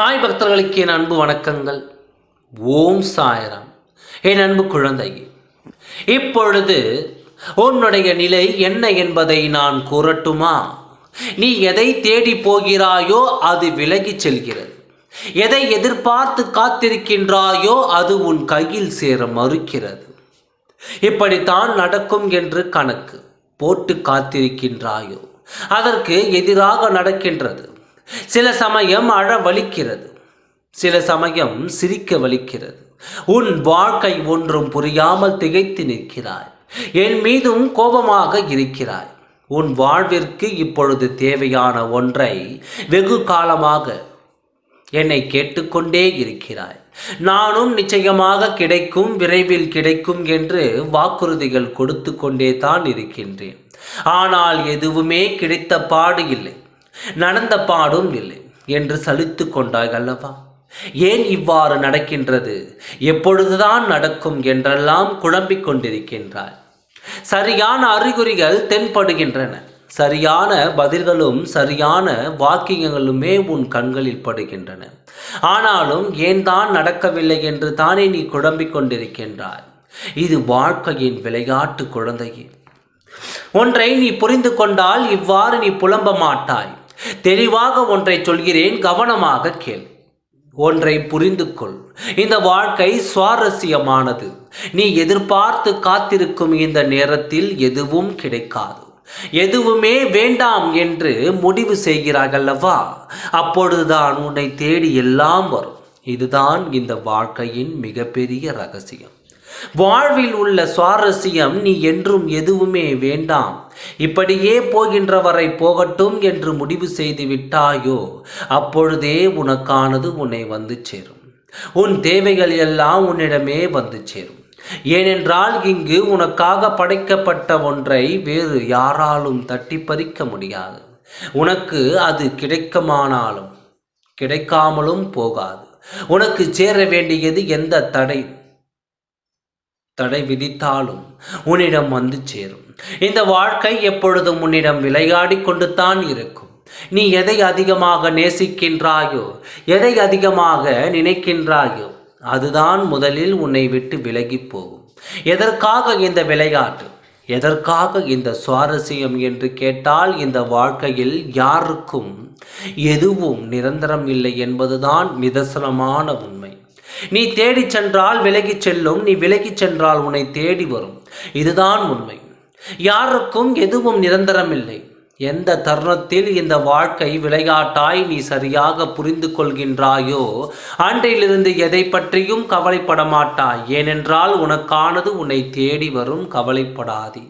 சாய் பக்தர்களுக்கு என் அன்பு வணக்கங்கள். ஓம் சாய்ராம். என் அன்பு குழந்தையே, இப்பொழுது உன்னுடைய நிலை என்ன என்பதை நான் கூறட்டுமா? நீ எதை தேடி போகிறாயோ அது விலகிச் செல்கிறது. எதை எதிர்பார்த்து காத்திருக்கின்றாயோ அது உன் கையில் சேர மறுக்கிறது. இப்படித்தான் நடக்கும் என்று கணக்கு போட்டு காத்திருக்கின்றாயோ அதற்கு எதிராக நடக்கின்றது. சில சமயம் அழ வலிக்கிறது, சில சமயம் சிரிக்க வலிக்கிறது. உன் வாழ்க்கை ஒன்றும் புரியாமல் திகைத்து நிற்கிறாய். என் மீதும் கோபமாக இருக்கிறாய். உன் வாழ்விற்கு இப்பொழுது தேவையான ஒன்றை வெகு காலமாக என்னை கேட்டுக்கொண்டே இருக்கிறாய். நானும் நிச்சயமாக கிடைக்கும், விரைவில் கிடைக்கும் என்று வாக்குறுதிகள் கொடுத்து கொண்டே தான் இருக்கின்றேன். ஆனால் எதுவுமே கிடைத்த பாடு இல்லை, நடந்த பாடும் இல்லை என்று சலித்து கொண்டாய் அல்லவா? ஏன் இவ்வாறு நடக்கின்றது, எப்பொழுதுதான் நடக்கும் என்றெல்லாம் குழம்பிக் கொண்டிருக்கின்றாய். சரியான அறிகுறிகள் தென்படுகின்றன. சரியான பதில்களும் சரியான வாக்கியங்களுமே உன் கண்களில் படுகின்றன. ஆனாலும் ஏன் தான் நடக்கவில்லை என்று தானே நீ குழம்பிக் கொண்டிருக்கின்றாய். இது வாழ்க்கையின் விளையாட்டு குழந்தையே. ஒன்றை நீ புரிந்து கொண்டால் இவ்வாறு நீ புலம்ப மாட்டாய். தெளிவாக ஒன்றை சொல்கிறேன், கவனமாக கேள். ஒன்றை புரிந்து கொள். இந்த வாழ்க்கை சுவாரஸ்யமானது. நீ எதிர்பார்த்து காத்திருக்கும் இந்த நேரத்தில் எதுவும் கிடைக்காது. எதுவுமே வேண்டாம் என்று முடிவு செய்கிறார்கள்வா, அப்பொழுதுதான் உன்னை தேடி எல்லாம் வரும். இதுதான் இந்த வாழ்க்கையின் மிகப்பெரிய ரகசியம். வாழ்வில் உள்ள சுவாரஸ்யம் நீ என்றும் எதுவுமே வேண்டாம், இப்படியே போகின்ற வரை போகட்டும் என்று முடிவு செய்து விட்டாயோ அப்பொழுதே உனக்கானது உன்னை வந்து சேரும். உன் தேவைகள் எல்லாம் உன்னிடமே வந்து சேரும். ஏனென்றால் இங்கு உனக்காக படைக்கப்பட்ட ஒன்றை வேறு யாராலும் தட்டி பறிக்க முடியாது. உனக்கு அது கிடைக்குமானாலும் கிடைக்காமலும் போகாது. உனக்கு சேர வேண்டியது எந்த தடை விதித்தாலும் உன்னிடம் வந்து சேரும். இந்த வாழ்க்கை எப்பொழுதும் உன்னிடம் விளையாடி கொண்டு தான் இருக்கும். நீ எதை அதிகமாக நேசிக்கின்றாயோ, எதை அதிகமாக நினைக்கின்றாயோ அதுதான் முதலில் உன்னை விட்டு விலகி போகும். எதற்காக இந்த விளையாட்டு, எதற்காக இந்த சுவாரஸ்யம் என்று கேட்டால், இந்த வாழ்க்கையில் யாருக்கும் எதுவும் நிரந்தரம் இல்லை என்பதுதான் நிதர்சனமான உண்மை. நீ தேடி சென்றால் விலகிச் செல்லும், நீ விலகிச் சென்றால் உன்னை தேடி வரும். இதுதான் உண்மை. யாருக்கும் எதுவும் நிரந்தரம் இல்லை. எந்த தருணத்தில் இந்த வாழ்க்கை விளையாட்டாய் நீ சரியாக புரிந்து கொள்கின்றாயோ அன்றிலிருந்து எதை பற்றியும் கவலைப்பட மாட்டாய். ஏனென்றால் உனக்கானது உன்னை தேடி வரும். கவலைப்படாதே.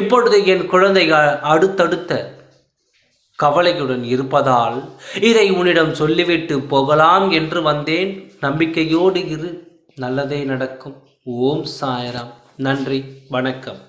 இப்பொழுது என் குழந்தைகள் அடுத்தடுத்த கவலையுடன் இருப்பதால் இதை உன்னிடம் சொல்லிவிட்டு போகலாம் என்று வந்தேன். நம்பிக்கையோடு இரு, நல்லதே நடக்கும். ஓம் சாய்ராம். நன்றி, வணக்கம்.